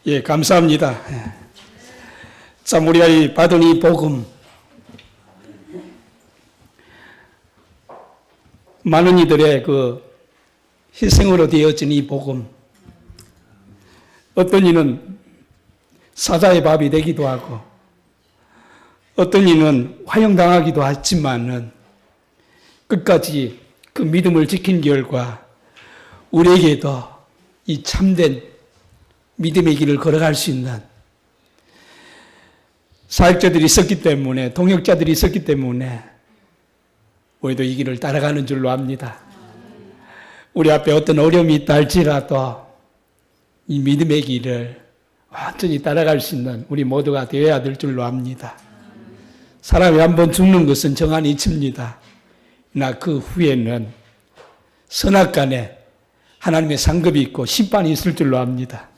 예, 감사합니다. 참, 우리가 받은 이 복음, 많은 이들의 그 희생으로 되어진 이 복음, 어떤 이는 사자의 밥이 되기도 하고, 어떤 이는 화형당하기도 하지만은, 끝까지 그 믿음을 지킨 결과, 우리에게도 이 참된 믿음의 길을 걸어갈 수 있는 사역자들이 있었기 때문에, 동역자들이 있었기 때문에 우리도 이 길을 따라가는 줄로 압니다. 우리 앞에 어떤 어려움이 있다 할지라도 이 믿음의 길을 완전히 따라갈 수 있는 우리 모두가 되어야 될 줄로 압니다. 사람이 한번 죽는 것은 정한 이치입니다. 그러나 그 후에는 선악간에 하나님의 상급이 있고 심판이 있을 줄로 압니다.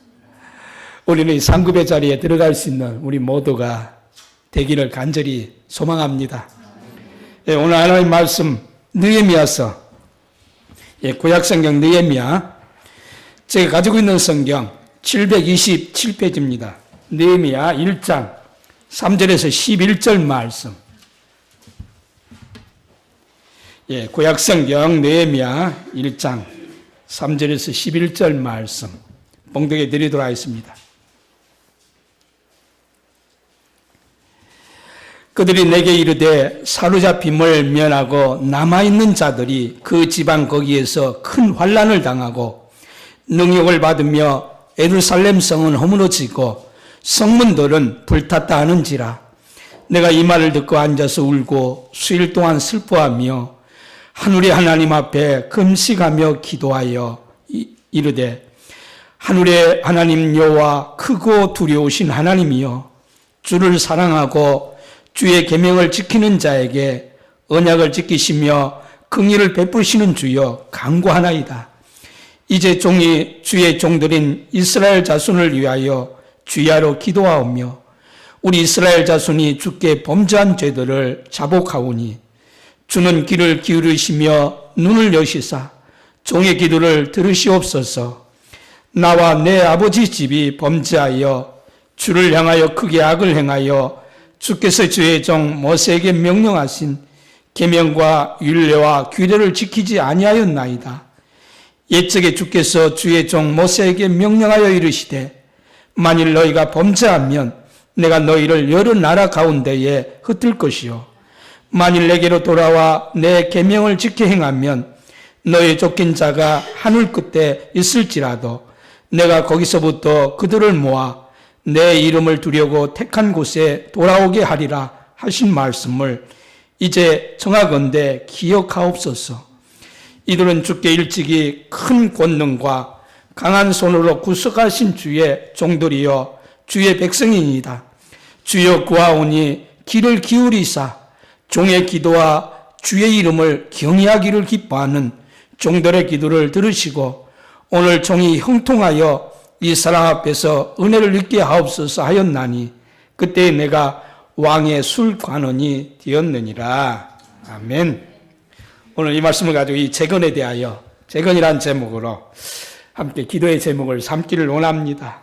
우리는 이 상급의 자리에 들어갈 수 있는 우리 모두가 되기를 간절히 소망합니다. 예, 오늘 하나님 말씀 느헤미야서, 구약성경 느헤미야, 제가 가지고 있는 성경 727페이지입니다. 느헤미야 1장 3절에서 11절 말씀. 구약성경 느헤미야 1장 3절에서 11절 말씀 봉독해 드리도록 하겠습니다. 그들이 내게 이르되 사로잡힘을 면하고 남아있는 자들이 그 지방 거기에서 큰 환난을 당하고 능욕을 받으며 예루살렘 성은 허물어지고 성문들은 불탔다 하는지라. 내가 이 말을 듣고 앉아서 울고 수일 동안 슬퍼하며 하늘의 하나님 앞에 금식하며 기도하여 이르되 하늘의 하나님 여호와 크고 두려우신 하나님이여, 주를 사랑하고 주의 계명을 지키는 자에게 언약을 지키시며 긍휼을 베푸시는 주여 간구하나이다. 이제 종이 주의 종들인 이스라엘 자손을 위하여 주야로 기도하오며 우리 이스라엘 자손이 주께 범죄한 죄들을 자복하오니 주는 귀를 기울이시며 눈을 여시사 종의 기도를 들으시옵소서. 나와 내 아버지 집이 범죄하여 주를 향하여 크게 악을 행하여 주께서 주의 종 모세에게 명령하신 계명과 율례와 규례를 지키지 아니하였나이다. 옛적에 주께서 주의 종 모세에게 명령하여 이르시되 만일 너희가 범죄하면 내가 너희를 여러 나라 가운데에 흩을 것이요 만일 내게로 돌아와 내 계명을 지켜 행하면 너희 쫓긴 자가 하늘 끝에 있을지라도 내가 거기서부터 그들을 모아 내 이름을 두려고 택한 곳에 돌아오게 하리라 하신 말씀을 이제 정하건대 기억하옵소서. 이들은 주께 일찍이 큰 권능과 강한 손으로 구속하신 주의 종들이여 주의 백성이니이다. 주여 구하오니 귀를 기울이사 종의 기도와 주의 이름을 경외하기를 기뻐하는 종들의 기도를 들으시고 오늘 종이 형통하여 이 사람 앞에서 은혜를 잊게 하옵소서 하였나니 그때 내가 왕의 술관원이 되었느니라. 아멘. 오늘 이 말씀을 가지고 이 재건에 대하여, 재건이란 제목으로 함께 기도의 제목을 삼기를 원합니다.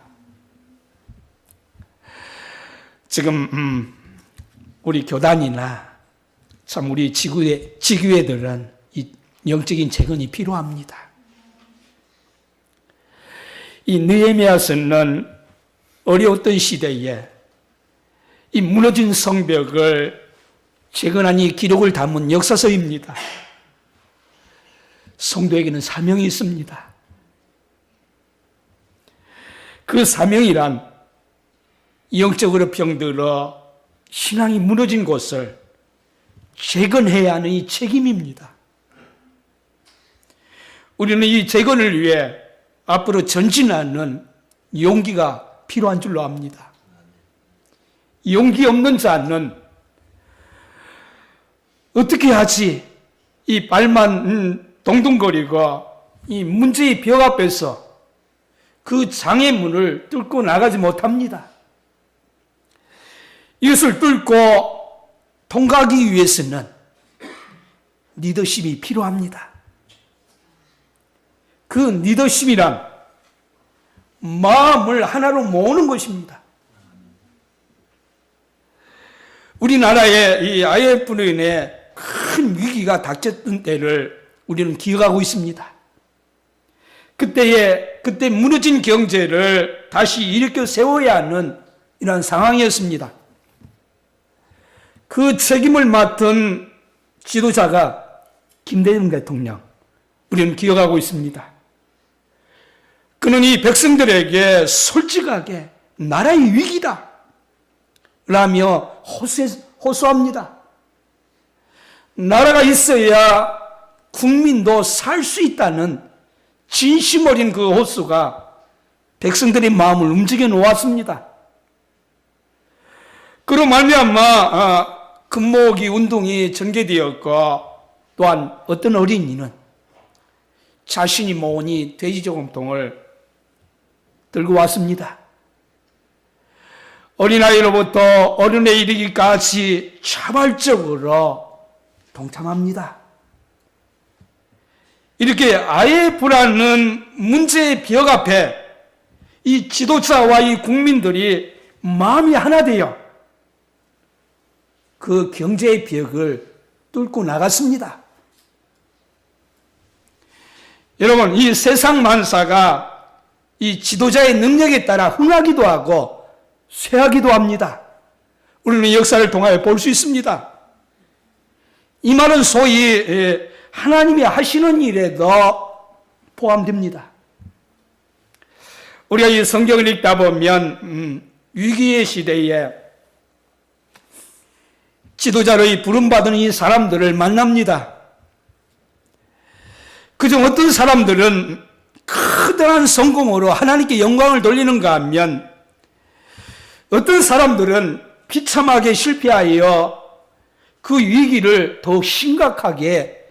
지금 우리 교단이나 참 우리 지교회들은 이 영적인 재건이 필요합니다. 이 느헤미야서는 어려웠던 시대에 이 무너진 성벽을 재건한 이 기록을 담은 역사서입니다. 성도에게는 사명이 있습니다. 그 사명이란 영적으로 병들어 신앙이 무너진 곳을 재건해야 하는 이 책임입니다. 우리는 이 재건을 위해 앞으로 전진하는 용기가 필요한 줄로 압니다. 용기 없는 자는 어떻게 하지? 이 발만 동동거리고 이 문제의 벽 앞에서 그 장애문을 뚫고 나가지 못합니다. 이것을 뚫고 통과하기 위해서는 리더십이 필요합니다. 그 리더십이란 마음을 하나로 모으는 것입니다. 우리나라에 이 IMF로 인해 큰 위기가 닥쳤던 때를 우리는 기억하고 있습니다. 그때 무너진 경제를 다시 일으켜 세워야 하는 이러한 상황이었습니다. 그 책임을 맡은 지도자가 김대중 대통령, 우리는 기억하고 있습니다. 그는 이 백성들에게 솔직하게 나라의 위기다 라며 호소합니다. 나라가 있어야 국민도 살 수 있다는 진심 어린 그 호소가 백성들의 마음을 움직여 놓았습니다. 그로 말미암아 금모으기 운동이 전개되었고, 또한 어떤 어린이는 자신이 모은 이 돼지저금통을 들고 왔습니다. 어린아이로부터 어른에 이르기까지 자발적으로 동참합니다. 이렇게 IMF라는 문제의 벽 앞에 이 지도자와 이 국민들이 마음이 하나 되어 그 경제의 벽을 뚫고 나갔습니다. 여러분, 이 세상 만사가 이 지도자의 능력에 따라 흥하기도 하고 쇠하기도 합니다. 우리는 역사를 통하여 볼 수 있습니다. 이 말은 소위 하나님이 하시는 일에도 포함됩니다. 우리가 이 성경을 읽다 보면 위기의 시대에 지도자로 부름받은 이 사람들을 만납니다. 그중 어떤 사람들은 커다란 성공으로 하나님께 영광을 돌리는가 하면, 어떤 사람들은 비참하게 실패하여 그 위기를 더욱 심각하게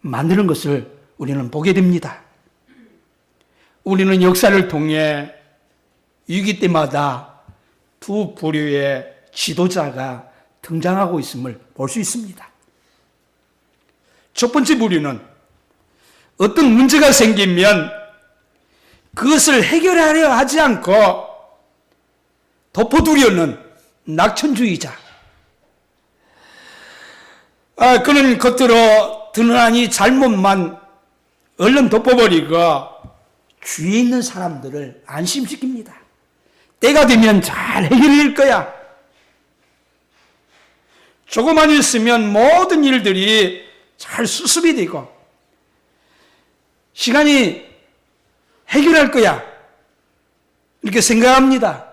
만드는 것을 우리는 보게 됩니다. 우리는 역사를 통해 위기 때마다 두 부류의 지도자가 등장하고 있음을 볼 수 있습니다. 첫 번째 부류는 어떤 문제가 생기면 그것을 해결하려 하지 않고 덮어두려는 낙천주의자. 그는 겉으로 드러난 이 잘못만 얼른 덮어버리고 주위에 있는 사람들을 안심시킵니다. 때가 되면 잘 해결될 거야. 조금만 있으면 모든 일들이 잘 수습이 되고 시간이 해결할 거야, 이렇게 생각합니다.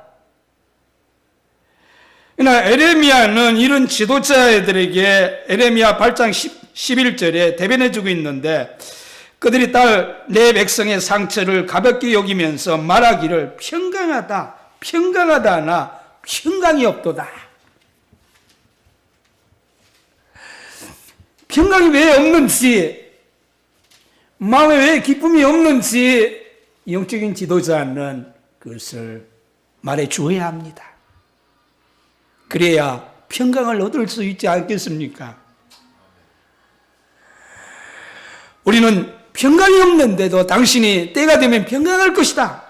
그러나 에레미야는 이런 지도자들에게 에레미야 8장 11절에 대변해주고 있는데, 그들이 내 백성의 상처를 가볍게 여기면서 말하기를 평강하다 하나 평강이 없도다. 평강이 왜 없는지, 마음에 왜 기쁨이 없는지 영적인 지도자는 그것을 말해 주어야 합니다. 그래야 평강을 얻을 수 있지 않겠습니까? 우리는 평강이 없는데도 당신이 때가 되면 평강할 것이다,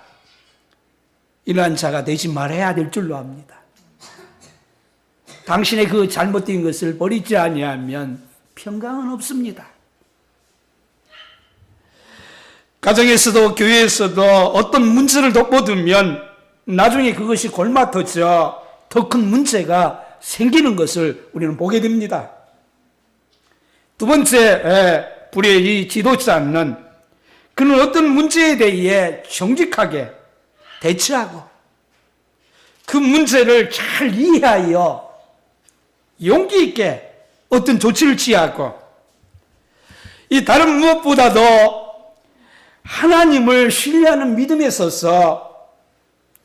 이러한 자가 되지 말아야 될 줄로 압니다. 당신의 그 잘못된 것을 버리지 아니하면 평강은 없습니다. 가정에서도 교회에서도 어떤 문제를 덮어두면 나중에 그것이 골마터져 더 큰 문제가 생기는 것을 우리는 보게 됩니다. 두 번째 불의 이 지도자는 그는 어떤 문제에 대해 정직하게 대처하고 그 문제를 잘 이해하여 용기 있게 어떤 조치를 취하고, 이 다른 무엇보다도 하나님을 신뢰하는 믿음에 서서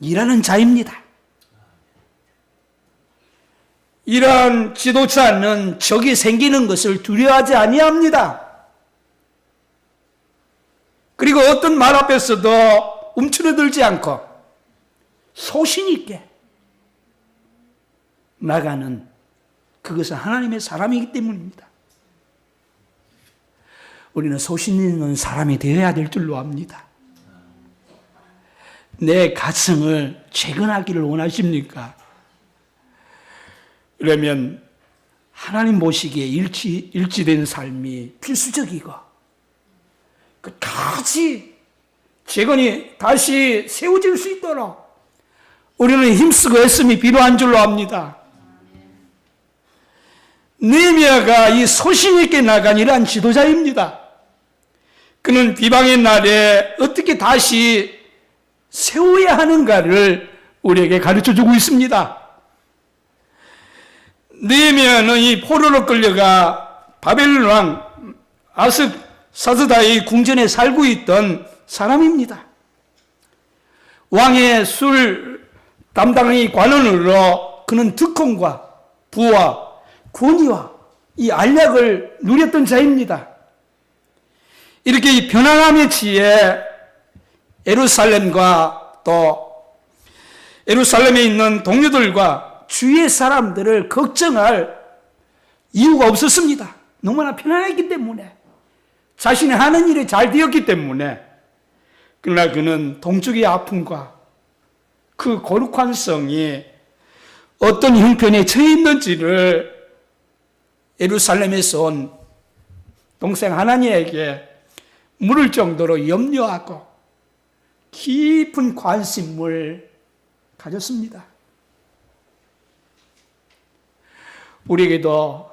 일하는 자입니다. 이러한 지도자는 적이 생기는 것을 두려워하지 아니합니다. 그리고 어떤 말 앞에서도 움츠러들지 않고 소신 있게 나가는, 그것은 하나님의 사람이기 때문입니다. 우리는 소신 있는 사람이 되어야 될 줄로 압니다. 내 가정을 재건하기를 원하십니까? 그러면 하나님 보시기에 일치된 삶이 필수적이고 끝까지 재건이 다시 세워질 수 있도록 우리는 힘쓰고 애씀이 필요한 줄로 압니다. 느헤미야가 이 소신 있게 나간 이러한 지도자입니다. 그는 비방의 날에 어떻게 다시 세워야 하는가를 우리에게 가르쳐주고 있습니다. 느헤미야는 이 포로로 끌려가 바벨론 왕 아스사스다의 궁전에 살고 있던 사람입니다. 왕의 술 담당의 관원으로 그는 특권과 부와 권위와 이 안락을 누렸던 자입니다. 이렇게 이 편안함에 취해 예루살렘과 또 예루살렘에 있는 동료들과 주위의 사람들을 걱정할 이유가 없었습니다. 너무나 편안했기 때문에, 자신이 하는 일이 잘 되었기 때문에. 그러나 그는 동쪽의 아픔과 그 거룩한 성이 어떤 형편에 처해 있는지를 예루살렘에서 온 동생 하나니에게 물을 정도로 염려하고 깊은 관심을 가졌습니다. 우리에게도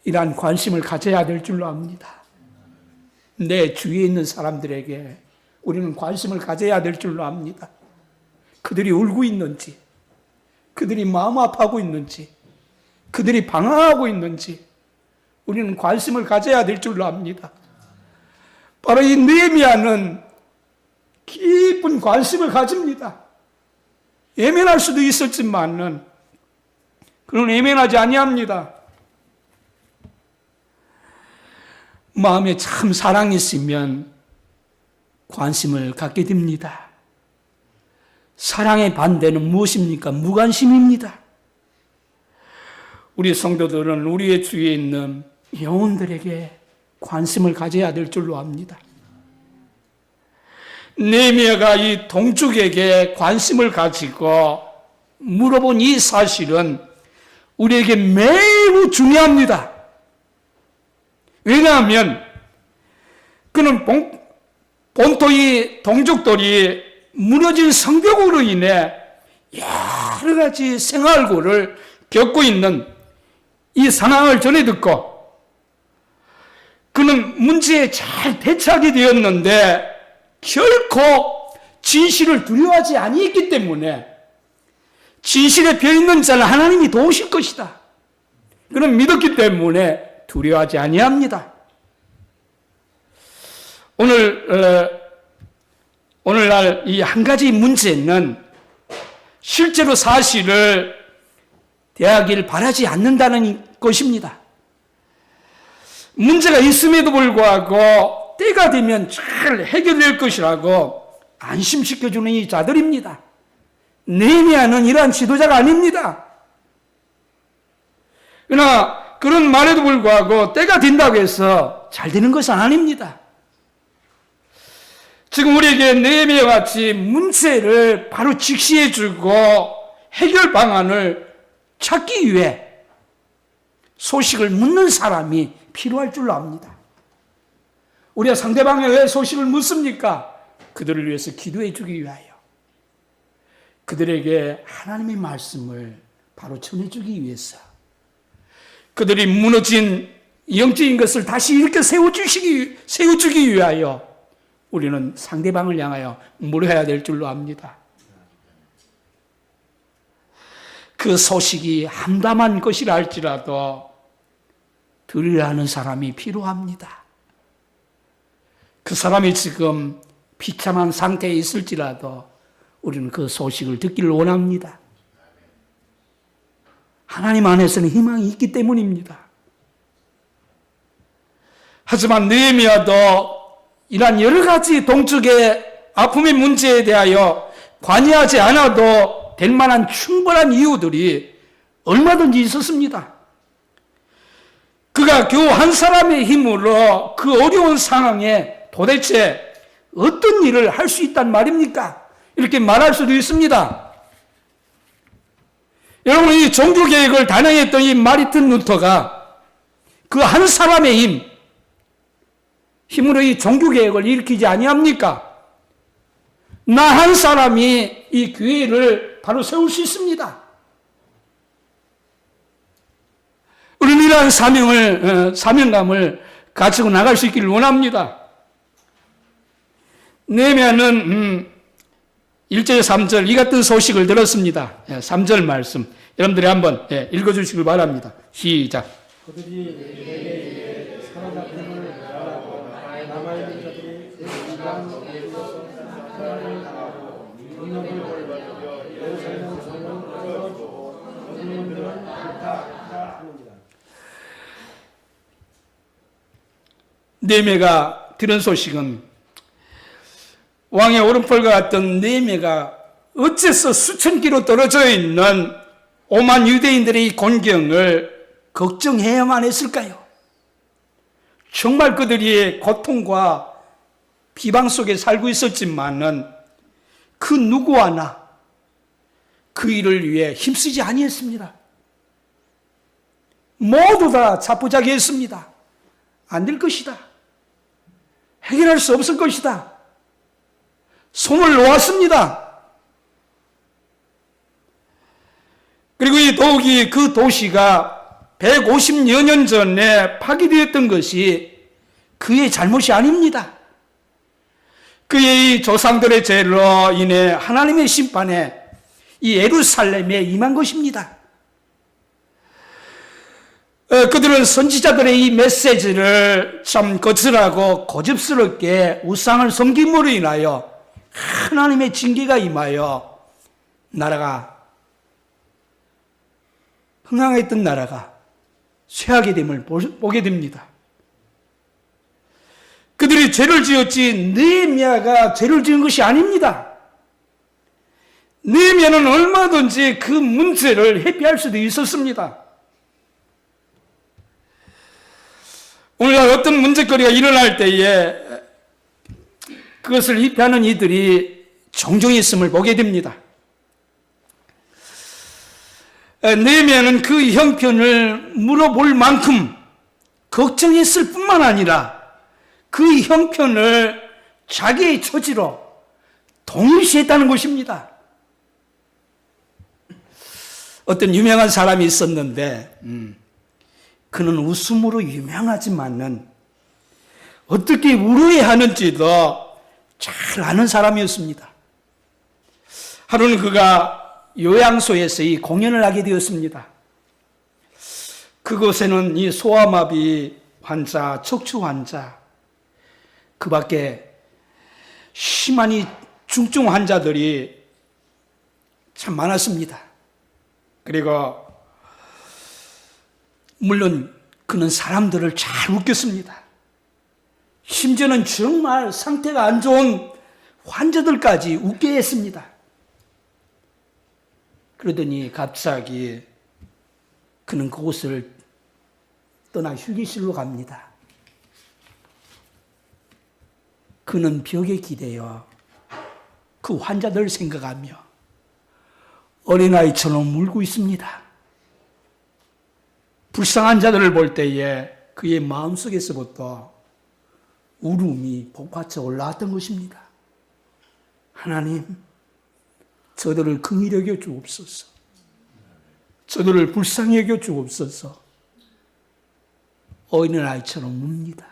이러한 관심을 가져야 될 줄로 압니다. 내 주위에 있는 사람들에게 우리는 관심을 가져야 될 줄로 압니다. 그들이 울고 있는지, 그들이 마음 아파하고 있는지, 그들이 방황하고 있는지 우리는 관심을 가져야 될 줄로 압니다. 바로 이 느헤미야는 깊은 관심을 가집니다. 예민할 수도 있었지만은 그는 예민하지 아니합니다. 마음에 참 사랑이 있으면 관심을 갖게 됩니다. 사랑의 반대는 무엇입니까? 무관심입니다. 우리 성도들은 우리의 주위에 있는 영혼들에게 관심을 가져야 될 줄로 압니다. 느헤미야가 이 동족에게 관심을 가지고 물어본 이 사실은 우리에게 매우 중요합니다. 왜냐하면 그는 본토의 동족들이 무너진 성벽으로 인해 여러 가지 생활고를 겪고 있는 이 상황을 전해 듣고 그는 문제에 잘 대처하게 되었는데 결코 진실을 두려워하지 아니했기 때문에 진실에 비어있는 자를 하나님이 도우실 것이다. 그는 믿었기 때문에 두려워하지 아니합니다. 오늘날 이 한 가지 문제는 실제로 사실을 대하길 바라지 않는다는 것입니다. 문제가 있음에도 불구하고 때가 되면 잘 해결될 것이라고 안심시켜주는 이 자들입니다. 느헤미야는 이러한 지도자가 아닙니다. 그러나 그런 말에도 불구하고 때가 된다고 해서 잘 되는 것은 아닙니다. 지금 우리에게 느헤미야 같이 문제를 바로 직시해주고 해결 방안을 찾기 위해 소식을 묻는 사람이 필요할 줄로 압니다. 우리가 상대방에 왜 소식을 묻습니까? 그들을 위해서 기도해 주기 위하여, 그들에게 하나님의 말씀을 바로 전해주기 위해서, 그들이 무너진 영적인 것을 다시 일으켜 세워주기 위하여 우리는 상대방을 향하여 물어야 될 줄로 압니다. 그 소식이 함담한 것이라 할지라도 들으려 하는 사람이 필요합니다. 그 사람이 지금 비참한 상태에 있을지라도 우리는 그 소식을 듣기를 원합니다. 하나님 안에서는 희망이 있기 때문입니다. 하지만 느헤미야도 이러한 여러 가지 동쪽의 아픔의 문제에 대하여 관여하지 않아도 될 만한 충분한 이유들이 얼마든지 있었습니다. 그가 겨우 한 사람의 힘으로 그 어려운 상황에 도대체 어떤 일을 할 수 있단 말입니까? 이렇게 말할 수도 있습니다. 여러분, 이 종교개혁을 단행했던 이 마르틴 루터가 그 한 사람의 힘으로 이 종교개혁을 일으키지 아니합니까? 나 한 사람이 이 교회를 바로 세울 수 있습니다. 우리는 이러한 사명감을 가지고 나갈 수 있기를 원합니다. 느헤미야는 1절 3절 이 같은 소식을 들었습니다. 3절 말씀 여러분들이 한번 읽어주시길 바랍니다. 시작. 그들이 내게 사로잡힘을 말하고 남아있는 자들이 지방 거기에서 하나님을 당하고 능력을 벌받으며 예루살렘 성을 끌어주고 주민들은 불타하니라 하느니라. 느헤미야가 들은 소식은 왕의 오른팔과 같던 느헤미야가 어째서 수천 킬로 떨어져 있는 오만 유대인들의 이 곤경을 걱정해야만 했을까요? 정말 그들이 고통과 비방 속에 살고 있었지만은 그 누구 하나 그 일을 위해 힘쓰지 아니했습니다. 모두 다 자포자기했습니다. 안 될 것이다. 해결할 수 없을 것이다. 손을 놓았습니다. 그리고 더욱이 그 도시가 150여 년 전에 파괴되었던 것이 그의 잘못이 아닙니다. 그의 조상들의 죄로 인해 하나님의 심판에 이 예루살렘에 임한 것입니다. 그들은 선지자들의 이 메시지를 참 거칠하고 고집스럽게 우상을 섬김으로 인하여 하나님의 징계가 임하여 나라가 흥황했던 나라가 쇠하게 됨을 보게 됩니다. 그들이 죄를 지었지 느헤미야가 죄를 지은 것이 아닙니다. 느헤미야는 얼마든지 그 문제를 회피할 수도 있었습니다. 오늘날 어떤 문제거리가 일어날 때에 그것을 회피하는 이들이 종종 있음을 보게 됩니다. 느헤미야는 그 형편을 물어볼 만큼 걱정했을 뿐만 아니라 그 형편을 자기의 처지로 동일시했다는 것입니다. 어떤 유명한 사람이 있었는데 그는 웃음으로 유명하지만은 어떻게 울어야 하는지도 잘 아는 사람이었습니다. 하루는 그가 요양소에서 이 공연을 하게 되었습니다. 그곳에는 이 소아마비 환자, 척추 환자, 그 밖에 심한 이 중증 환자들이 참 많았습니다. 그리고 물론 그는 사람들을 잘 웃겼습니다. 심지어는 정말 상태가 안 좋은 환자들까지 웃게 했습니다. 그러더니 갑자기 그는 그곳을 떠나 휴게실로 갑니다. 그는 벽에 기대어 그 환자들을 생각하며 어린아이처럼 울고 있습니다. 불쌍한 자들을 볼 때에 그의 마음속에서부터 울음이 복받쳐 올라왔던 것입니다. 하나님, 저들을 긍휼히 여겨 주옵소서. 저들을 불쌍히 여겨 주옵소서. 어린아이처럼 웁니다.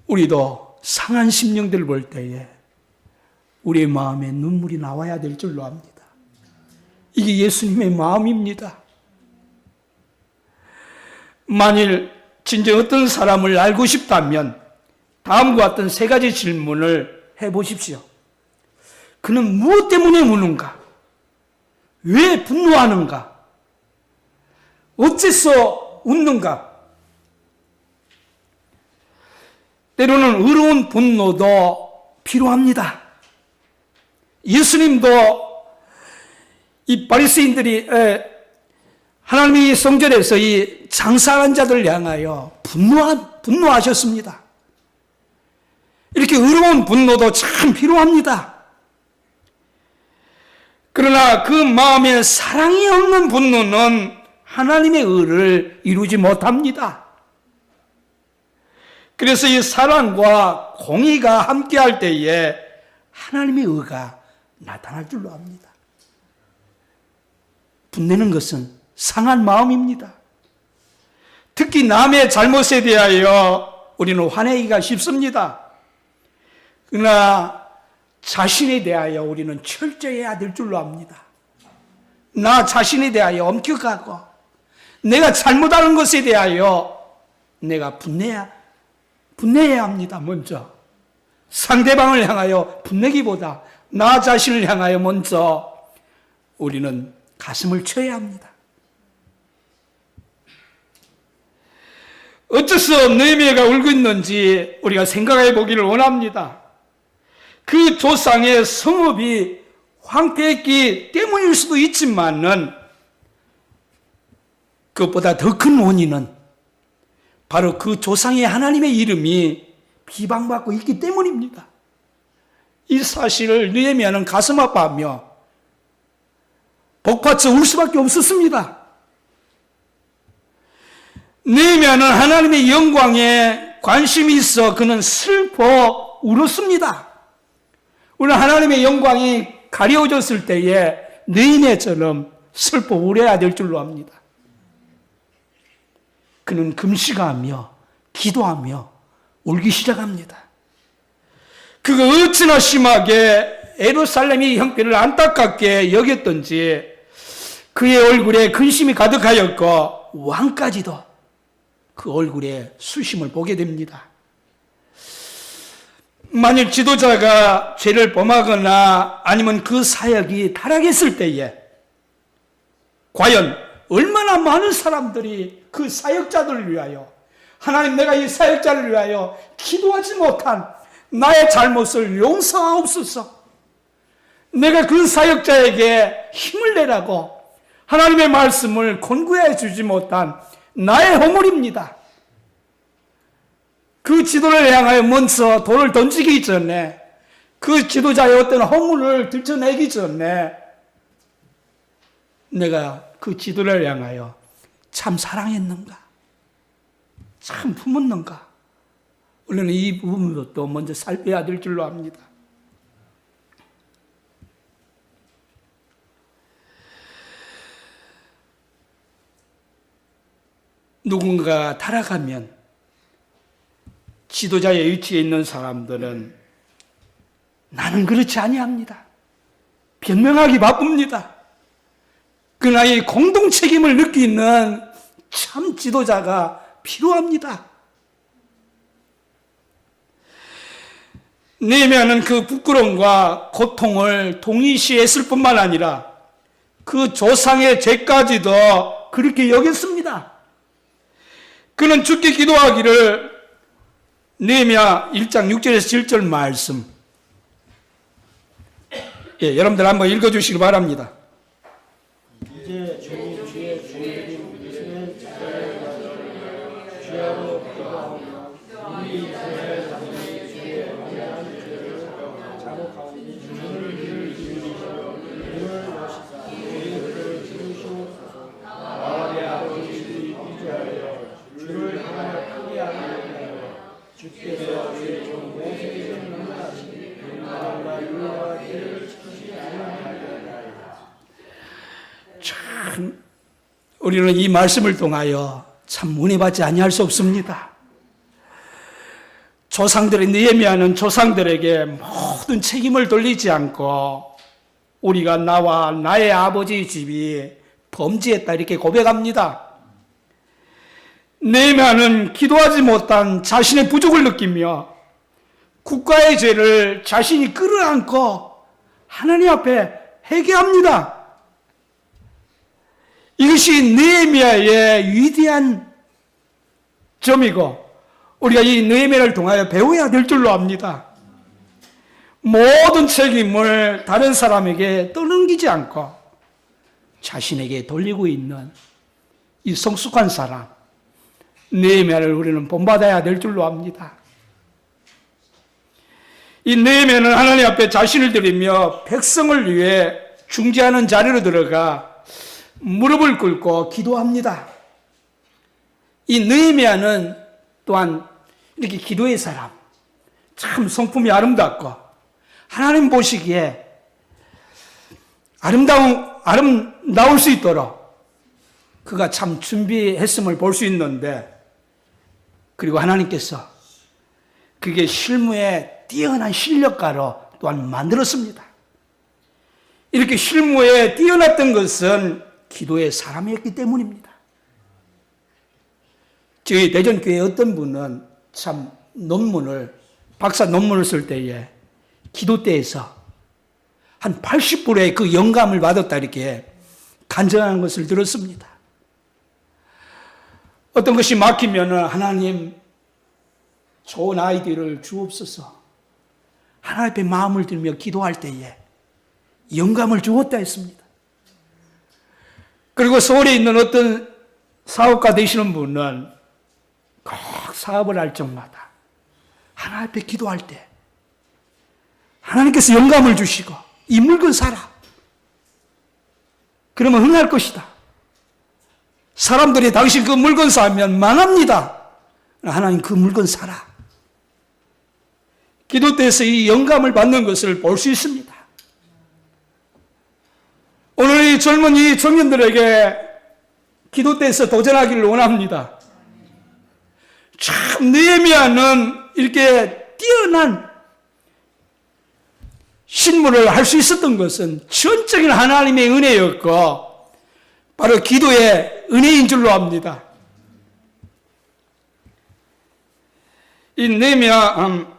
우리도 상한 심령들을 볼 때에 우리의 마음에 눈물이 나와야 될 줄로 압니다. 이게 예수님의 마음입니다. 만일 진짜 어떤 사람을 알고 싶다면 다음과 같은 세 가지 질문을 해보십시오. 그는 무엇 때문에 우는가? 왜 분노하는가? 어째서 웃는가? 때로는 의로운 분노도 필요합니다. 예수님도 이 바리새인들이 하나님의 성전에서 이 장사한 자들을 향하여 분노하셨습니다. 이렇게 의로운 분노도 참 필요합니다. 그러나 그 마음에 사랑이 없는 분노는 하나님의 의를 이루지 못합니다. 그래서 이 사랑과 공의가 함께할 때에 하나님의 의가 나타날 줄로 압니다. 분내는 것은 상한 마음입니다. 특히 남의 잘못에 대하여 우리는 화내기가 쉽습니다. 그러나 자신에 대하여 우리는 철저해야 될 줄로 압니다. 나 자신에 대하여 엄격하고 내가 잘못하는 것에 대하여 내가 분내야 합니다. 먼저 상대방을 향하여 분내기보다 나 자신을 향하여 먼저 우리는 가슴을 쳐야 합니다. 어째서 느헤미야가 울고 있는지 우리가 생각해 보기를 원합니다. 그 조상의 성읍이 황폐했기 때문일 수도 있지만은 그것보다 더 큰 원인은 바로 그 조상의 하나님의 이름이 비방받고 있기 때문입니다. 이 사실을 느헤미야는 가슴 아파하며 복받쳐 울 수밖에 없었습니다. 느헤미야는 하나님의 영광에 관심이 있어 그는 슬퍼 울었습니다. 우리는 하나님의 영광이 가려워졌을 때에 느헤미야처럼 슬퍼 울어야 될 줄로 압니다. 그는 금식하며 기도하며 울기 시작합니다. 그가 어찌나 심하게 예루살렘의 형편을 안타깝게 여겼던지 그의 얼굴에 근심이 가득하였고 왕까지도 그 얼굴에 수심을 보게 됩니다. 만일 지도자가 죄를 범하거나 아니면 그 사역이 타락했을 때에 과연 얼마나 많은 사람들이 그 사역자들을 위하여 하나님 내가 이 사역자를 위하여 기도하지 못한 나의 잘못을 용서하옵소서, 내가 그 사역자에게 힘을 내라고 하나님의 말씀을 권고해 주지 못한 나의 허물입니다. 그 지도를 향하여 먼저 돌을 던지기 전에 그 지도자의 어떤 허물을 들춰내기 전에 내가 그 지도를 향하여 참 사랑했는가, 참 품었는가, 우리는 이 부분도 또 먼저 살펴야 될 줄로 압니다. 누군가 타락하면 지도자의 위치에 있는 사람들은 나는 그렇지 아니합니다. 변명하기 바쁩니다. 그러나 이 공동 책임을 느끼는 참 지도자가 필요합니다. 느헤미야는 그 부끄러움과 고통을 동일시했을 뿐만 아니라 그 조상의 죄까지도 그렇게 여겼습니다. 그는 죽게 기도하기를 느헤미야 1장 6절에서 7절 말씀, 여러분들 한번 읽어주시기 바랍니다. 이제 주님 주의 종들인 이스라엘 자손을 가지고 주야로 기도하오며 이미 이스라엘 자손이 주의 완전한 죄를 자복하오니 주를 이루시고 눈을 여시사 주의 그를 지으시옵소서. 마을의 아버지들이 위조하여 주를 향하여 크게 하느니라. 주께서 주의 종 모세에게 명하시니 명령과 율례와 계를 지키지 아니하리라. 참 우리는 이 말씀을 통하여 참 은혜받지 아니할 수 없습니다. 조상들의 느헤미야는 조상들에게 모든 책임을 돌리지 않고 우리가 나와 나의 아버지 집이 범죄했다 이렇게 고백합니다. 느헤미야는 기도하지 못한 자신의 부족을 느끼며 국가의 죄를 자신이 끌어안고 하나님 앞에 회개합니다. 이것이 느헤미야의 위대한 점이고 우리가 이 느헤미야를 통하여 배워야 될 줄로 압니다. 모든 책임을 다른 사람에게 떠넘기지 않고 자신에게 돌리고 있는 이 성숙한 사람 느헤미야를 우리는 본받아야 될 줄로 압니다. 이 느헤미야는 하나님 앞에 자신을 드리며 백성을 위해 중재하는 자리로 들어가 무릎을 꿇고 기도합니다. 이 느헤미야는 또한 이렇게 기도의 사람, 참 성품이 아름답고 하나님 보시기에 아름다울 수 있도록 그가 참 준비했음을 볼 수 있는데, 그리고 하나님께서 그게 실무에 뛰어난 실력가로 또한 만들었습니다. 이렇게 실무에 뛰어났던 것은 기도의 사람이었기 때문입니다. 저희 대전교회 어떤 분은 참 박사 논문을 쓸 때에 기도 때에서 한 80%의 그 영감을 받았다 이렇게 간증하는 것을 들었습니다. 어떤 것이 막히면 하나님 좋은 아이디어를 주옵소서, 하나님 앞에 마음을 들며 기도할 때에 영감을 주었다 했습니다. 그리고 서울에 있는 어떤 사업가 되시는 분은 꼭 사업을 할 적마다 하나님 앞에 기도할 때 하나님께서 영감을 주시고 이 물건 사라, 그러면 흥할 것이다, 사람들이 당신 그 물건 사면 망합니다, 하나님 그 물건 사라. 기도 때에서 이 영감을 받는 것을 볼 수 있습니다. 오늘 이 젊은 이 청년들에게 기도 때에서 도전하기를 원합니다. 참 느헤미야는 이렇게 뛰어난 신문을 할 수 있었던 것은 전적인 하나님의 은혜였고 바로 기도의 은혜인 줄로 압니다. 이 느헤미야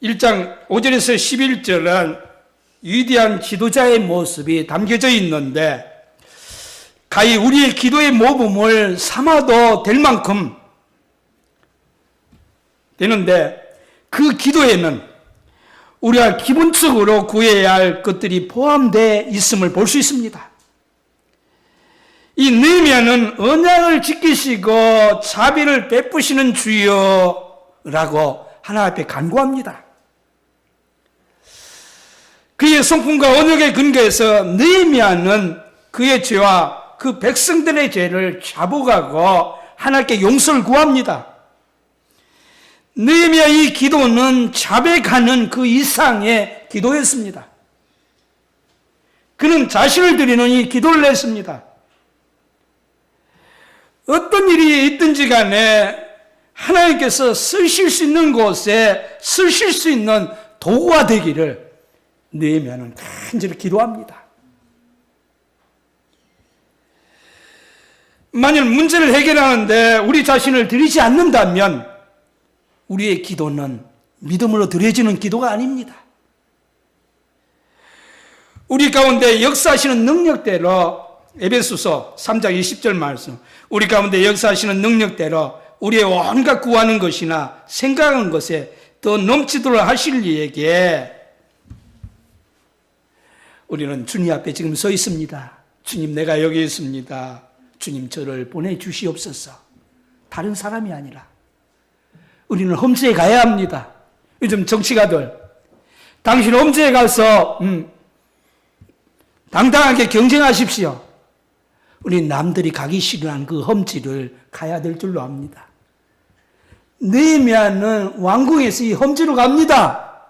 1장 5절에서 11절은 위대한 지도자의 모습이 담겨져 있는데, 가히 우리의 기도의 모범을 삼아도 될 만큼 되는데, 그 기도에는 우리가 기본적으로 구해야 할 것들이 포함되어 있음을 볼 수 있습니다. 이 느헤미야는 언약을 지키시고 자비를 베푸시는 주여라고 하나님 앞에 간구합니다. 그의 성품과 언약에 근거해서 느헤미야는 그의 죄와 그 백성들의 죄를 자복하고 하나님께 용서를 구합니다. 느헤미야 이 기도는 자백하는 그 이상의 기도였습니다. 그는 자신을 드리는 이 기도를 했습니다. 어떤 일이 있든지 간에 하나님께서 쓰실 수 있는 곳에 쓰실 수 있는 도구가 되기를 느헤미야는 간절히 기도합니다. 만일 문제를 해결하는데 우리 자신을 드리지 않는다면 우리의 기도는 믿음으로 드려지는 기도가 아닙니다. 우리 가운데 역사하시는 능력대로, 에베소서 3장 20절 말씀, 우리 가운데 역사하시는 능력대로 우리의 온갖 구하는 것이나 생각하는 것에 더 넘치도록 하실 이에게 우리는 주님 앞에 지금 서 있습니다. 주님, 내가 여기 있습니다. 주님, 저를 보내주시옵소서. 다른 사람이 아니라 우리는 험지에 가야 합니다. 요즘 정치가들 당신 험지에 가서 당당하게 경쟁하십시오. 우리 남들이 가기 싫어하는 그 험지를 가야 될 줄로 압니다. 느헤미야는 왕궁에서 이 험지로 갑니다.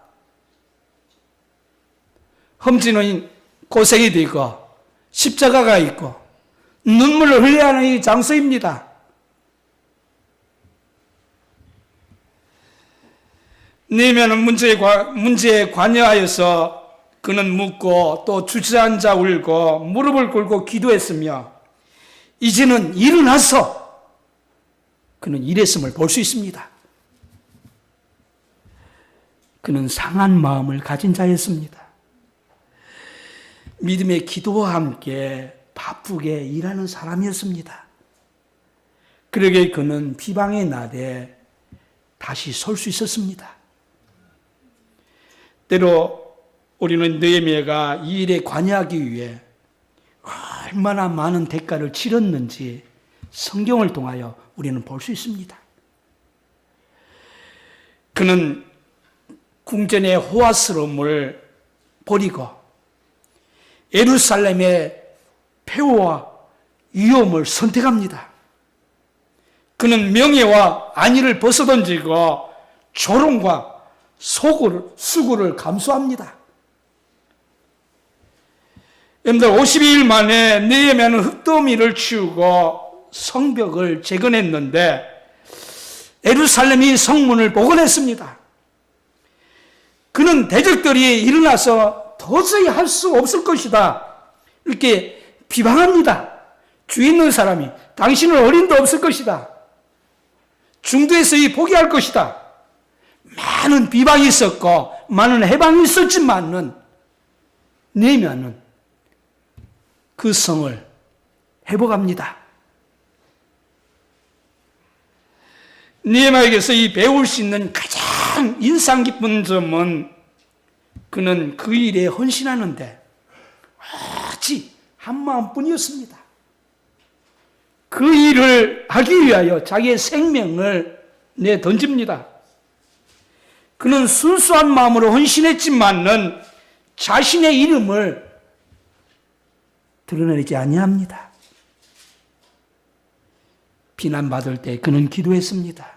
험지는 고생이 되고 십자가가 있고 눈물을 흘려야 하는 이 장소입니다. 느헤미야는 문제에 관여하여서 그는 묻고 또 주저앉아 울고 무릎을 꿇고 기도했으며 이제는 일어나서 그는 일했음을 볼 수 있습니다. 그는 상한 마음을 가진 자였습니다. 믿음의 기도와 함께 바쁘게 일하는 사람이었습니다. 그러게 그는 비방의 날에 다시 설 수 있었습니다. 때로 우리는 느헤미야가 이 일에 관여하기 위해 얼마나 많은 대가를 치렀는지 성경을 통하여 우리는 볼 수 있습니다. 그는 궁전의 호화스러움을 버리고 예루살렘의 폐허와 위험을 선택합니다. 그는 명예와 안위를 벗어던지고 조롱과 수고를 감수합니다. 여러분들 52일 만에 느헤미야는 흙더미를 치우고 성벽을 재건했는데 예루살렘이 성문을 복원했습니다. 그는 대적들이 일어나서 도저히 할 수 없을 것이다 이렇게 비방합니다. 주위 있는 사람이 당신은 어림도 없을 것이다. 중도에서 포기할 것이다. 많은 비방이 있었고 많은 해방이 있었지만은 느헤미야는 그 성을 회복합니다. 느헤미야에게서 이 배울 수 있는 가장 인상 깊은 점은 그는 그 일에 헌신하는데 오직 한 마음뿐이었습니다. 그 일을 하기 위하여 자기의 생명을 내던집니다. 그는 순수한 마음으로 헌신했지만은 자신의 이름을 드러내지 아니합니다. 비난받을 때 그는 기도했습니다.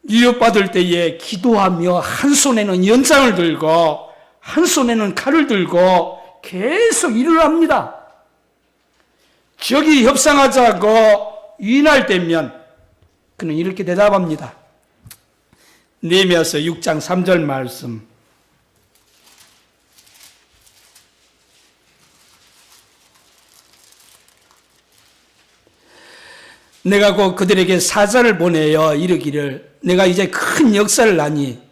위협받을 때에 기도하며 한 손에는 연장을 들고 한 손에는 칼을 들고 계속 일을 합니다. 적이 협상하자고 유인할 때면 그는 이렇게 대답합니다. 느헤미야서 6장 3절 말씀. 내가 곧 그들에게 사자를 보내어 이르기를 내가 이제 큰 역사를 하니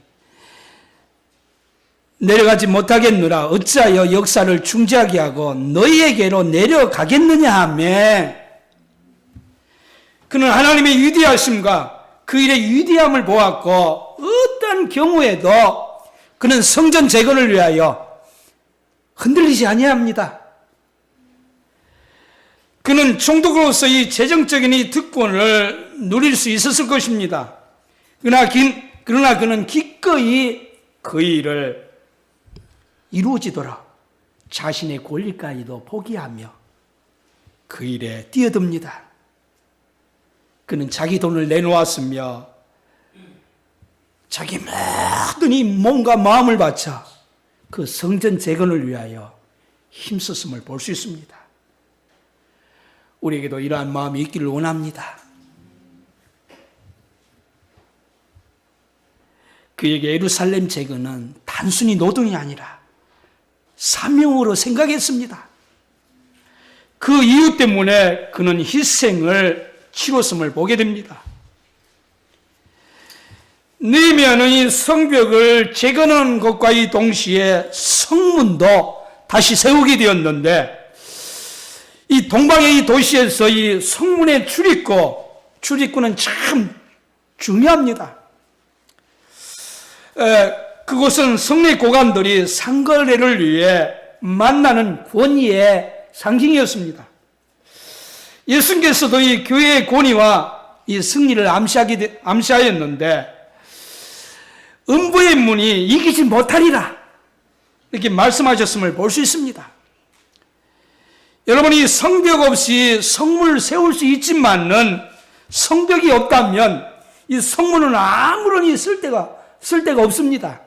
내려가지 못하겠노라. 어찌하여 역사를 중지하게 하고 너희에게로 내려가겠느냐 하며 그는 하나님의 위대하심과 그 일의 위대함을 보았고 어떤 경우에도 그는 성전 재건을 위하여 흔들리지 아니합니다. 그는 총독으로서의 재정적인 이 특권을 누릴 수 있었을 것입니다. 그러나 그는 기꺼이 그 일을 이루어지도록 자신의 권리까지도 포기하며 그 일에 뛰어듭니다. 그는 자기 돈을 내놓았으며 자기 모든 이 몸과 마음을 바쳐 그 성전 재건을 위하여 힘썼음을 볼 수 있습니다. 우리에게도 이러한 마음이 있기를 원합니다. 그에게 예루살렘 재건은 단순히 노동이 아니라 사명으로 생각했습니다. 그 이유 때문에 그는 희생을 치렀음을 보게 됩니다. 느헤미야는 이 성벽을 재건하는 것과 이 동시에 성문도 다시 세우게 되었는데 이 동방의 이 도시에서 이 성문의 출입구는 참 중요합니다. 그곳은 성내 고관들이 상거래를 위해 만나는 권위의 상징이었습니다. 예수님께서도 이 교회의 권위와 이 승리를 암시하였는데 음부의 문이 이기지 못하리라 이렇게 말씀하셨음을 볼 수 있습니다. 여러분이 성벽 없이 성문을 세울 수 있지만은 성벽이 없다면 이 성문은 아무런 쓸데가 없습니다.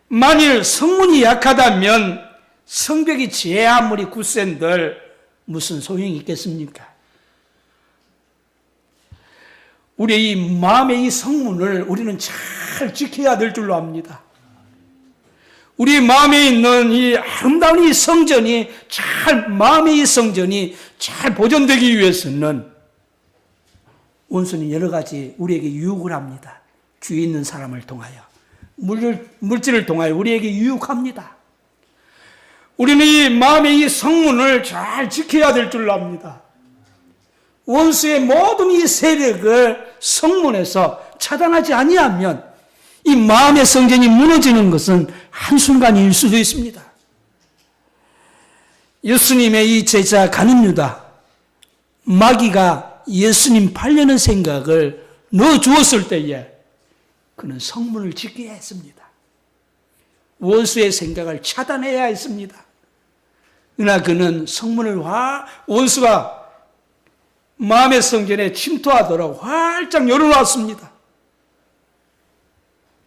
만일 성문이 약하다면 성벽이 제 아무리 굳센들 무슨 소용이 있겠습니까? 우리의 이 마음의 이 성문을 우리는 잘 지켜야 될 줄로 압니다. 우리 마음에 있는 이 아름다운 이 성전이 마음의 이 성전이 잘 보존되기 위해서는 원수는 여러 가지 우리에게 유혹을 합니다. 주위에 있는 사람을 통하여, 물질을 통하여 우리에게 유혹합니다. 우리는 이 마음의 이 성문을 잘 지켜야 될 줄로 압니다. 원수의 모든 이 세력을 성문에서 차단하지 아니하면 이 마음의 성전이 무너지는 것은 한순간일 수도 있습니다. 예수님의 이 제자 가룟 유다, 마귀가 예수님 팔려는 생각을 넣어주었을 때에 그는 성문을 지켜야 했습니다. 원수의 생각을 차단해야 했습니다. 그러나 그는 성문을 원수가 마음의 성전에 침투하도록 활짝 열어놨습니다.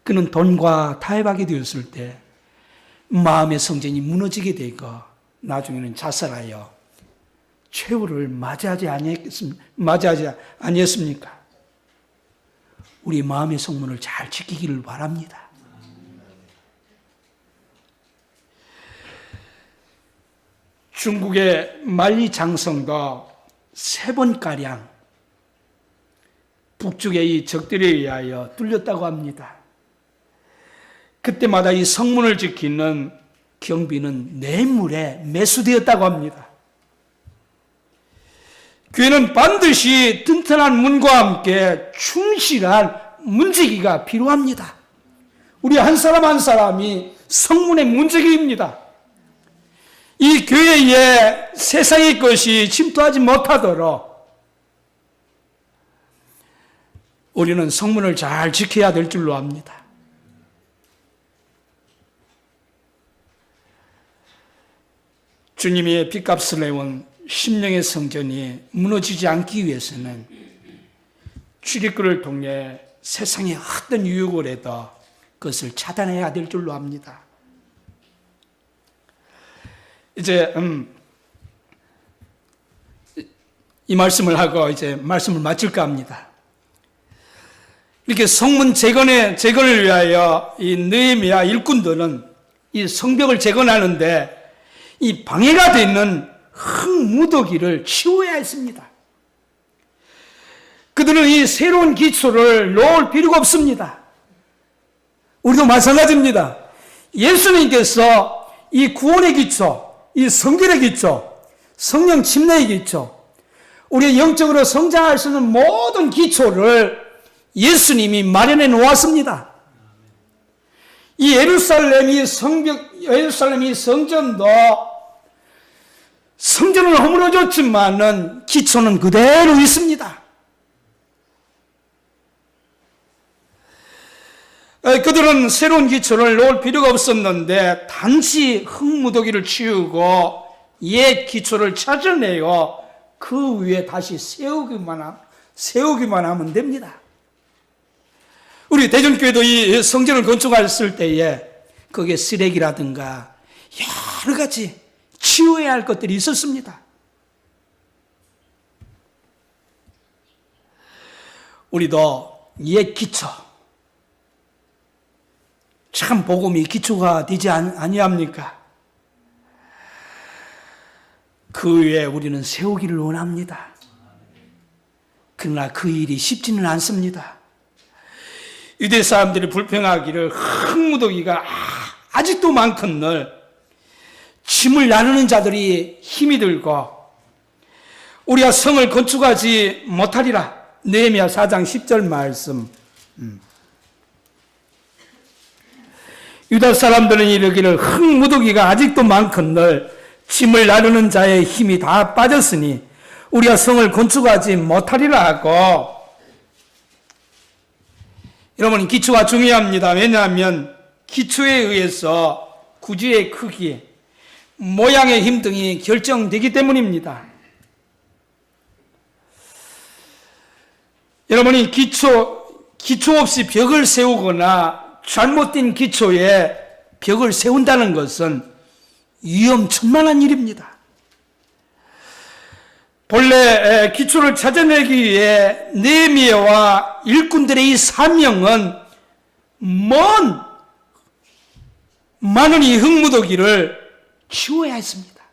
그는 돈과 타협하게 되었을 때 마음의 성전이 무너지게 되고 나중에는 자살하여 최후를 맞이하지 아니했습니까? 우리 마음의 성문을 잘 지키기를 바랍니다. 중국의 만리장성도 3번가량 북쪽의 이 적들에 의하여 뚫렸다고 합니다. 그때마다 이 성문을 지키는 경비는 뇌물에 매수되었다고 합니다. 교회는 반드시 튼튼한 문과 함께 충실한 문지기가 필요합니다. 우리 한 사람 한 사람이 성문의 문지기입니다. 이 교회에 세상의 것이 침투하지 못하도록 우리는 성문을 잘 지켜야 될 줄로 압니다. 주님의 핏값을 내온 심령의 성전이 무너지지 않기 위해서는 출입구를 통해 세상의 어떤 유혹을 해도 그것을 차단해야 될 줄로 압니다. 이제 이 말씀을 하고 이제 말씀을 마칠까 합니다. 이렇게 성문 재건을 위하여 이 느헤미야 일꾼들은 이 성벽을 재건하는데 이 방해가 되는 흙무더기를 치워야 했습니다. 그들은 이 새로운 기초를 놓을 필요가 없습니다. 우리도 마찬가지입니다. 예수님께서 이 구원의 기초, 이 성결의 기초, 성령 침례의 기초, 우리의 영적으로 성장할 수 있는 모든 기초를 예수님이 마련해 놓았습니다. 이 예루살렘이 성전도 성전은 허물어졌지만은 기초는 그대로 있습니다. 그들은 새로운 기초를 놓을 필요가 없었는데 단지 흙무더기를 치우고 옛 기초를 찾아내어 그 위에 다시 세우기만 하면 됩니다. 우리 대전교회도 이 성전을 건축했을 때에 거기에 쓰레기라든가 여러 가지 치워야 할 것들이 있었습니다. 우리도 옛 기초, 참 복음이 기초가 되지 아니합니까? 그 위에 우리는 세우기를 원합니다. 그러나 그 일이 쉽지는 않습니다. 유대 사람들이 불평하기를 흙무더기가 아직도 많건늘 짐을 나누는 자들이 힘이 들고 우리가 성을 건축하지 못하리라. 느헤미야 4장 10절 말씀. 유다 사람들은 이르기를 흙무더기가 아직도 많건늘 짐을 나누는 자의 힘이 다 빠졌으니 우리가 성을 건축하지 못하리라 하고. 여러분, 기초가 중요합니다. 왜냐하면 기초에 의해서 구조의 크기, 모양의 힘 등이 결정되기 때문입니다. 여러분이 기초 없이 벽을 세우거나 잘못된 기초에 벽을 세운다는 것은 위험천만한 일입니다. 본래 기초를 찾아내기 위해 느헤미야와 일꾼들의 이 사명은 많은 이 흙무더기를 치워야 했습니다.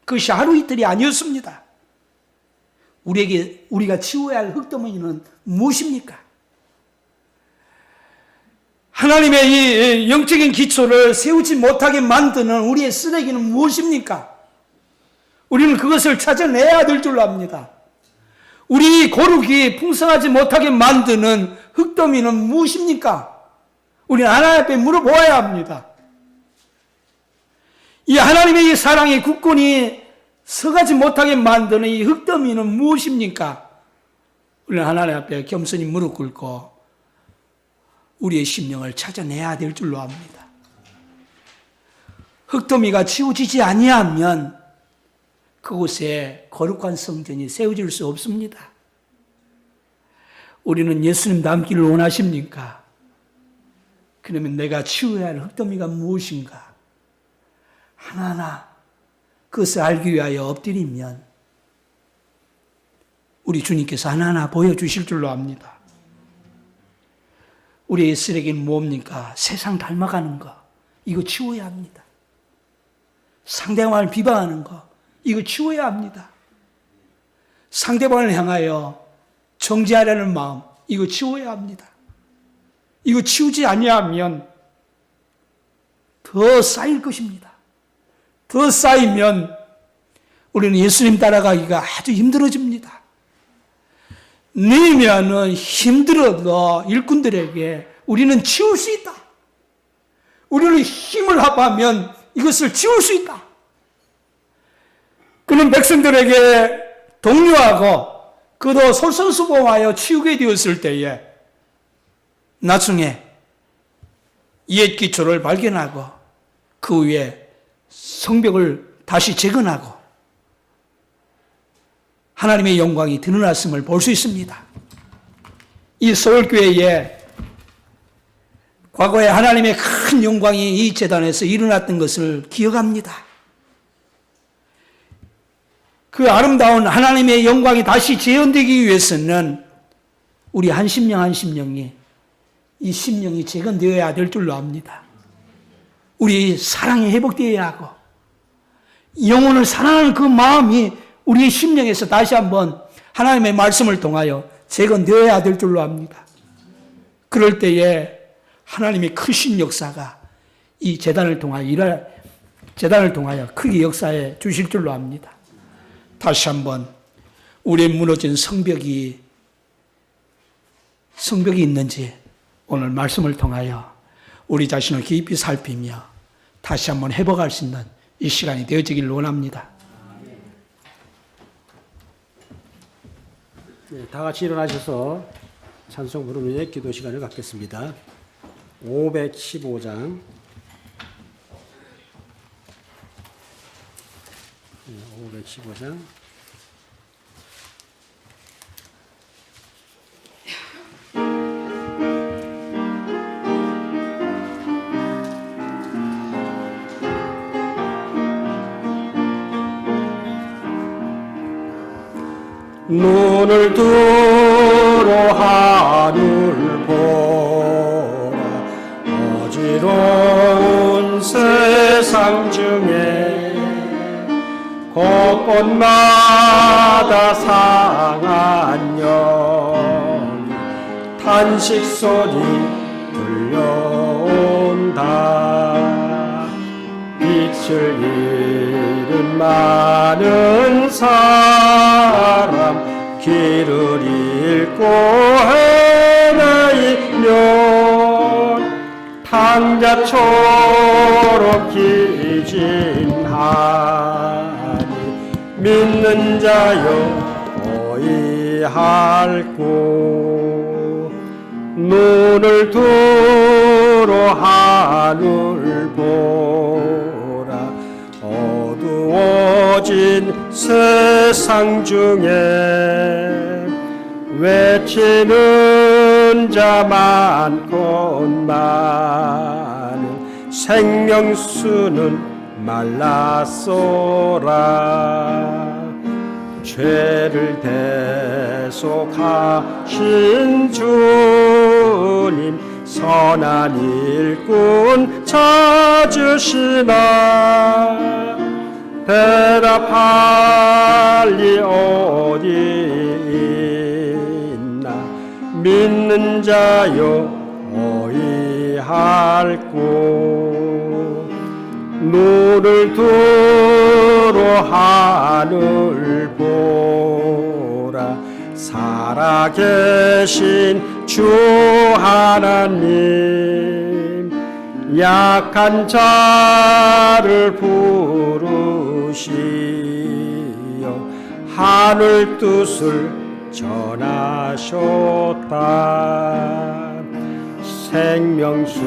그것이 하루 이틀이 아니었습니다. 우리가 치워야 할 흙더미는 무엇입니까? 하나님의 이 영적인 기초를 세우지 못하게 만드는 우리의 쓰레기는 무엇입니까? 우리는 그것을 찾아내야 될 줄로 압니다. 우리 고룩이 풍성하지 못하게 만드는 흙더미는 무엇입니까? 우리는 하나님 앞에 물어보아야 합니다. 이 하나님의 이 사랑의 굳건히 서가지 못하게 만드는 이 흙더미는 무엇입니까? 우리는 하나님 앞에 겸손히 무릎 꿇고 우리의 심령을 찾아내야 될 줄로 압니다. 흙더미가 치워지지 아니하면 그곳에 거룩한 성전이 세워질 수 없습니다. 우리는 예수님 닮기를 원하십니까? 그러면 내가 치워야 할 흙더미가 무엇인가? 하나하나 그것을 알기 위하여 엎드리면 우리 주님께서 하나하나 보여주실 줄로 압니다. 우리의 쓰레기는 뭡니까? 세상 닮아가는 거, 이거 치워야 합니다. 상대방을 비방하는 거, 이거 치워야 합니다. 상대방을 향하여 정죄하려는 마음, 이거 치워야 합니다. 이거 치우지 아니하면 더 쌓일 것입니다. 더 쌓이면 우리는 예수님 따라가기가 아주 힘들어집니다. 내면은 힘들어도 일꾼들에게 우리는 치울 수 있다. 우리는 힘을 합하면 이것을 치울 수 있다. 그는 백성들에게 독려하고 그도 솔선수범하여 치우게 되었을 때에 나중에 옛 기초를 발견하고 그 위에 성벽을 다시 재건하고 하나님의 영광이 드러났음을 볼 수 있습니다. 이 서울교회에 과거에 하나님의 큰 영광이 이 제단에서 일어났던 것을 기억합니다. 그 아름다운 하나님의 영광이 다시 재현되기 위해서는 우리 한 심령 한 심령이 이 심령이 재건되어야 될 줄로 압니다. 우리 사랑이 회복되어야 하고 영혼을 사랑하는 그 마음이 우리의 심령에서 다시 한번 하나님의 말씀을 통하여 재건되어야 될 줄로 압니다. 그럴 때에 하나님의 크신 역사가 이 재단을 통하여 크게 역사해 주실 줄로 압니다. 다시 한번 우리의 무너진 성벽이 있는지 오늘 말씀을 통하여 우리 자신을 깊이 살피며 다시 한번 회복할 수 있는 이 시간이 되어지기를 원합니다. 네, 다 같이 일어나셔서 찬송 부르는 기도 시간을 갖겠습니다. 515장 515장 눈을 들어 하늘 보라 어지러운 세상 중에 곳곳마다 상한 영 탄식 소리 들려온다 빛을 잃은 많은 사람 길을 잃고 헤매이면 탕자처럼 기진하니 믿는 자여 어이할꼬 눈을 들어 하늘 보라 어두워진 세상 중에 외치는 자 많건 많은 생명수는 말랐소라 죄를 대속하신 주님 선한 일꾼 찾으시나 대답할 리 어디 있나 믿는 자여 어이할꼬 눈을 들어 하늘 보라 살아계신 주 하나님 약한 자를 부르시어 하늘 뜻을 전하셨다 생명수는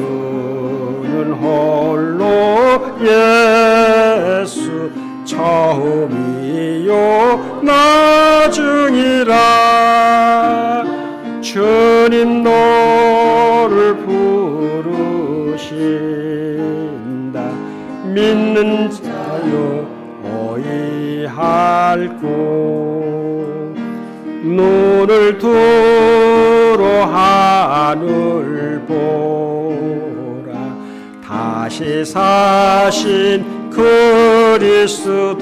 홀로 예수 처음이요 나중이라. 주님 너를 부르신다. 믿는 자요 어이할고. 눈을 들어 하늘 보라. 다시 사신 그리스도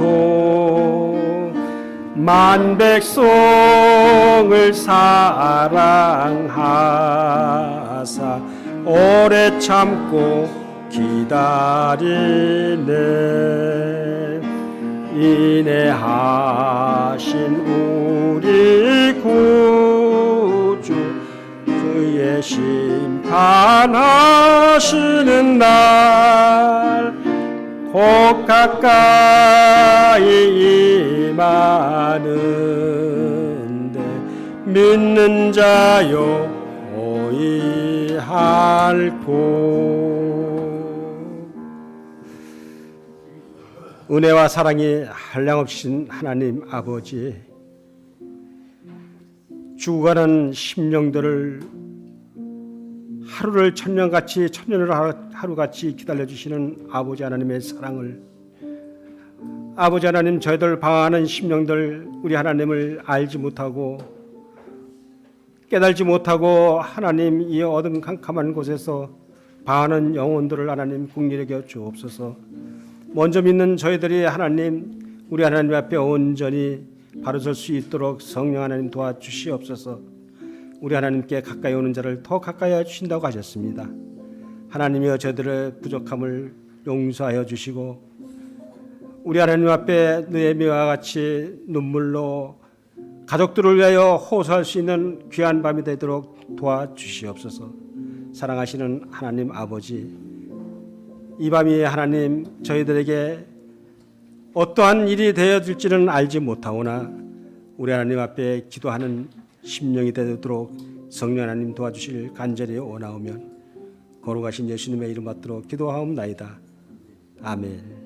만 백성을 사랑하사 오래 참고 기다리네. 인내하신 우리 구주 그의 심판하시는 날 곧 가까이 임하는데 믿는 자요 어이할고. 은혜와 사랑이 한량없으신 하나님 아버지, 죽어가는 심령들을 하루를 천년같이 천년을 하루같이 기다려주시는 아버지 하나님의 사랑을, 아버지 하나님, 저희들 방황하는 심령들, 우리 하나님을 알지 못하고 깨달지 못하고 하나님 이 어둠캄캄한 곳에서 방황하는 영혼들을 하나님 긍휼히 여겨 주옵소서. 먼저 믿는 저희들이 하나님, 우리 하나님 앞에 온전히 바로 설 수 있도록 성령 하나님 도와주시옵소서. 우리 하나님께 가까이 오는 자를 더 가까이 해주신다고 하셨습니다. 하나님이여 저희들의 부족함을 용서하여 주시고 우리 하나님 앞에 느헤미야와 같이 눈물로 가족들을 위하여 호소할 수 있는 귀한 밤이 되도록 도와주시옵소서. 사랑하시는 하나님 아버지, 이 밤이 하나님 저희들에게 어떠한 일이 되어질지는 알지 못하오나 우리 하나님 앞에 기도하는 심령이 되도록 성령 하나님 도와주실 간절히 원하오면 거룩하신 예수님의 이름 받들어 기도하옵나이다. 아멘.